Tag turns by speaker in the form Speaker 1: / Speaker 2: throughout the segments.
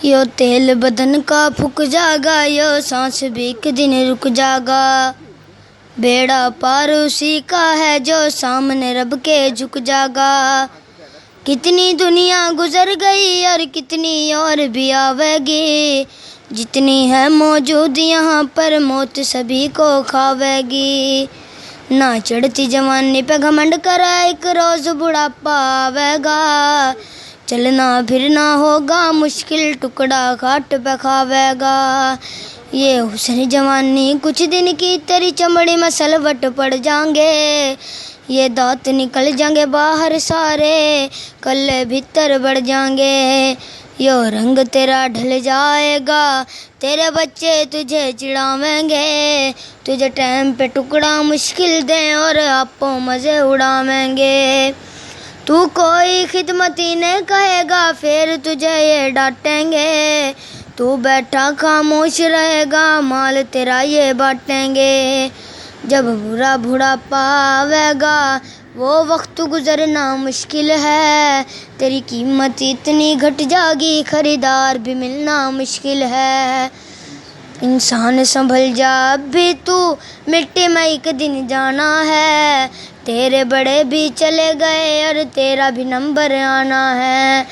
Speaker 1: यो तेल बदन का फूक जागा, यो सांस भी एक दिन रुक जागा। बेड़ा पार उसी का है जो सामने रब के झुक जागा। कितनी दुनिया गुजर गई और कितनी और भी आवेगी, जितनी है मौजूद यहाँ पर मौत सभी को खावेगी। ना चढ़ती जवानी पे घमंड करा, एक रोज बुढ़ापा आवेगा। चलना फिरना होगा मुश्किल, टुकड़ा खाट पे खावेगा। ये हुस्न जवानी कुछ दिन की, तेरी चमड़ी में सलवट पड़ जाएंगे। ये दांत निकल जाएंगे बाहर सारे, कल्ले भीतर बढ़ जाएंगे। यो रंग तेरा ढल जाएगा, तेरे बच्चे तुझे चिढ़ावेंगे। तुझे टाइम पे टुकड़ा मुश्किल दें और आपो मज़े उड़ावेंगे। तू कोई खिदमती नहीं कहेगा, फिर तुझे ये डांटेंगे। तू बैठा खामोश रहेगा, माल तेरा ये बांटेंगे। जब बुरा बुढ़ापा आवेगा, वो वक्त गुजरना मुश्किल है। तेरी कीमत इतनी घट जाएगी, खरीदार भी मिलना मुश्किल है। इंसान संभल जा अब भी तू, मिट्टी में एक दिन जाना है। तेरे बड़े भी चले गए और तेरा भी नंबर आना है।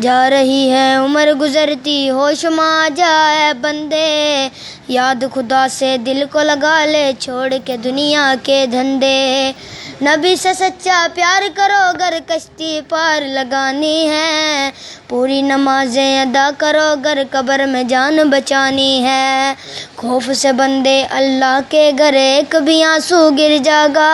Speaker 1: जा रही है उम्र गुजरती, होश में आ जाए बंदे। याद खुदा से दिल को लगा ले, छोड़ के दुनिया के धंधे। नबी से सच्चा प्यार करो अगर कश्ती पार लगानी है। पूरी नमाजें अदा करो अगर कब्र में जान बचानी है। खौफ से बंदे अल्लाह के घर, एक भी आंसू गिर जागा।